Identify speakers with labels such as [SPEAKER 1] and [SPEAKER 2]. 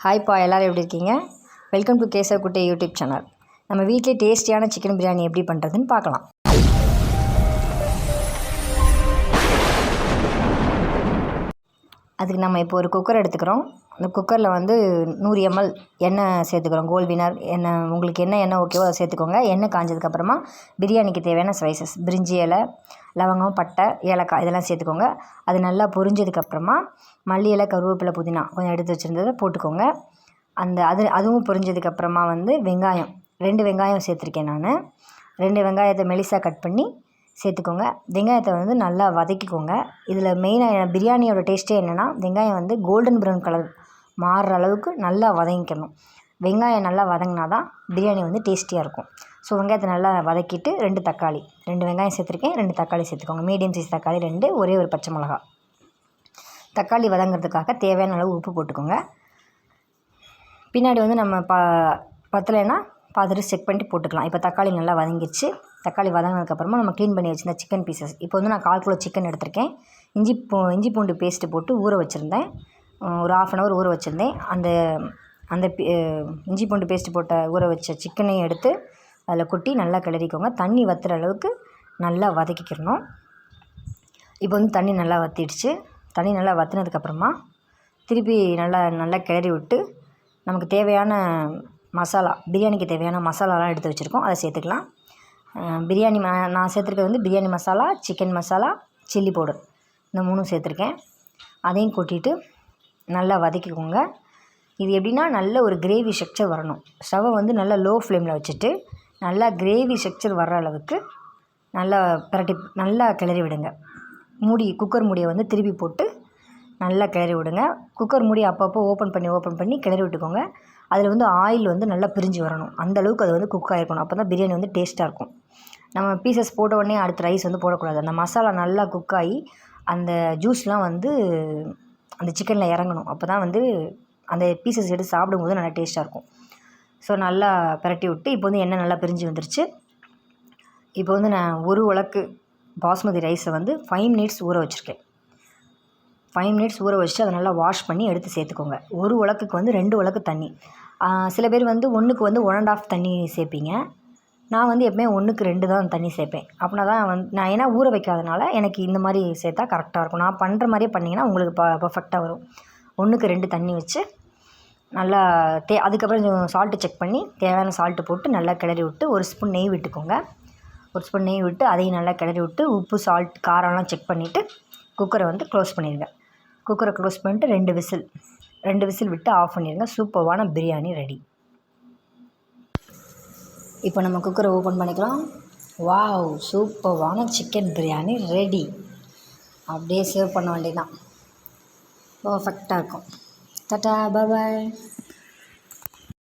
[SPEAKER 1] ஹாய்ப்பா, எல்லோரும் எப்படி இருக்கீங்க? வெல்கம் டு கேசவ் குட்டை யூடியூப் சேனல். நம்ம வீட்டிலே டேஸ்டியான சிக்கன் பிரியாணி எப்படி பண்ணுறதுன்னு பார்க்கலாம். அதுக்கு நம்ம இப்போ ஒரு குக்கர் எடுத்துக்கிறோம். அந்த குக்கரில் வந்து 100 ml எண்ணெய் சேர்த்துக்கிறோம். கோல்ட் வினர் எண்ணெய், உங்களுக்கு என்ன எண்ணெய் ஓகேவோ அதை சேர்த்துக்கோங்க. எண்ணெய் காஞ்சதுக்கப்புறமா பிரியாணிக்கு தேவையான ஸ்பைசஸ், பிரிஞ்சி இலை, லவங்கம், பட்டை, ஏலக்காய் இதெல்லாம் சேர்த்துக்கோங்க. அது நல்லா பொரிஞ்சதுக்கப்புறமா மல்லி இலை, கருவேப்பிலை, புதினா கொஞ்சம் எடுத்து வச்சுருந்ததை போட்டுக்கோங்க. அதுவும் பொரிஞ்சதுக்கப்புறமா வந்து வெங்காயம் 2 வெங்காயம் சேர்த்துருக்கேன் நான். 2 வெங்காயத்தை மெலிசாக கட் பண்ணி சேர்த்துக்கோங்க. வெங்காயத்தை வந்து நல்லா வதக்கிக்கோங்க. இதில் மெயினாக பிரியாணியோட டேஸ்ட்டே என்னென்னா, வெங்காயம் வந்து கோல்டன் ப்ரௌன் கலர் மாறுற அளவுக்கு நல்லா வதங்கிக்கணும். வெங்காயம் நல்லா வதங்கினா தான் பிரியாணி வந்து டேஸ்டியாக இருக்கும். ஸோ வெங்காயத்தை நல்லா வதக்கிட்டு 2 தக்காளி, 2 வெங்காயம் சேர்த்துருக்கேன், 2 தக்காளி சேர்த்துக்கோங்க. மீடியம் சைஸ் தக்காளி 2, ஒரே ஒரு பச்சை மிளகா. தக்காளி வதங்கிறதுக்காக தேவையான அளவு உப்பு போட்டுக்கோங்க. பின்னாடி வந்து நம்ம பத்தலைன்னா பார்த்துட்டு செக் பண்ணிட்டு போட்டுக்கலாம். இப்போ தக்காளி நல்லா வதங்கிடுச்சு. தக்காளி வதங்கினதுக்கப்புறமா நம்ம க்ளீன் பண்ணி வச்சுருந்த சிக்கன் பீசஸ், இப்போ வந்து நான் 1/4 கிலோ சிக்கன் எடுத்திருக்கேன். இஞ்சி பூண்டு பேஸ்ட்டு போட்டு ஊற வச்சுருந்தேன். ஒரு 1/2 hour ஊற வச்சுருந்தேன். அந்த இஞ்சி பூண்டு பேஸ்ட்டு போட்ட ஊற வச்ச சிக்கனையும் எடுத்து அதில் கொட்டி நல்லா கிளறிக்கோங்க. தண்ணி வற்றுற அளவுக்கு நல்லா வதக்கிக்கிறணும். இப்போ வந்து தண்ணி நல்லா வற்றிடுச்சு. தண்ணி நல்லா வற்றினதுக்கப்புறமா திருப்பி நல்லா கிளறி விட்டு நமக்கு தேவையான மசாலா, பிரியாணிக்கு தேவையான மசாலாலாம் எடுத்து வச்சுருக்கோம், அதை சேர்த்துக்கலாம். நான் சேர்த்துருக்கிறது வந்து biryani masala, chicken masala, chilli powder, இந்த 3 சேர்த்துருக்கேன். அதையும் கொட்டிட்டு நல்லா வதக்கிக்கோங்க. இது எப்படின்னா, நல்ல ஒரு கிரேவி ஸ்ட்ரக்சர் வரணும். ஸ்டவ்வை வந்து நல்லா லோ ஃப்ளேமில் வச்சுட்டு நல்லா கிரேவி ஸ்ட்ரக்சர் வர்ற அளவுக்கு நல்லா கிளறி விடுங்க. குக்கர் மூடியை வந்து திருப்பி போட்டு நல்லா கிளறி விடுங்க. குக்கர் மூடி அப்பப்போ ஓப்பன் பண்ணி கிளறி விட்டுக்கோங்க. அதில் வந்து ஆயில் வந்து நல்லா பிரிஞ்சு வரணும். அந்தளவுக்கு அது வந்து குக் ஆகிருக்கணும். அப்போ தான் பிரியாணி வந்து டேஸ்ட்டாக இருக்கும். நம்ம பீசஸ் போட்ட உடனே அடுத்த ரைஸ் வந்து போடக்கூடாது. அந்த மசாலா நல்லா குக் ஆகி அந்த ஜூஸ்லாம் வந்து அந்த சிக்கனில் இறங்கணும். அப்போ தான் வந்து அந்த பீசஸ் எடுத்து சாப்பிடும்போது நல்லா டேஸ்ட்டாக இருக்கும். ஸோ நல்லா பிரட்டி விட்டு இப்போ வந்து எண்ணெய் நல்லா பிரிஞ்சு வந்துருச்சு. இப்போ வந்து நான் ஒரு உலக்கு பாஸ்மதி ரைஸை வந்து 5 minutes ஊற வச்சுருக்கேன். 5 minutes ஊற வச்சுட்டு அதை நல்லா வாஷ் பண்ணி எடுத்து சேர்த்துக்கோங்க. ஒரு உலக்குக்கு வந்து 2 உலக்கு தண்ணி. சில பேர் வந்து 1க்கு வந்து 1 1/2 தண்ணி சேர்ப்பீங்க. நான் வந்து எப்பவுமே 1க்கு 2 தான் தண்ணி சேர்ப்பேன். அப்படின்னா தான் நான் ஏன்னா ஊற வைக்காதனால எனக்கு இந்த மாதிரி சேர்த்தா கரெக்டாக இருக்கும். நான் பண்ணுற மாதிரியே பண்ணிங்கன்னா உங்களுக்கு பர்ஃபெக்டாக வரும். 1க்கு 2 தண்ணி வச்சு நல்லா அதுக்கப்புறம் கொஞ்சம் சால்ட்டு செக் பண்ணி தேவையான சால்ட்டு போட்டு நல்லா கிளறி விட்டு 1 ஸ்பூன் நெய் விட்டுக்கோங்க. 1 ஸ்பூன் நெய் விட்டு அதையும் நல்லா கிளறி விட்டு உப்பு, சால்ட், காரம்லாம் செக் பண்ணிவிட்டு குக்கரை வந்து க்ளோஸ் பண்ணிடுங்க. குக்கரை க்ளோஸ் பண்ணிட்டு 2 விசில் விட்டு ஆஃப் பண்ணிடுங்க. சூப்பரான பிரியாணி ரெடி. இப்போ நம்ம குக்கரை ஓப்பன் பண்ணிக்கலாம். வாவ், சூப்பரான சிக்கன் பிரியாணி ரெடி. அப்படியே சர்வ் பண்ண வேண்டியதான். பர்ஃபெக்டாக இருக்கும். டாடா, பாய்.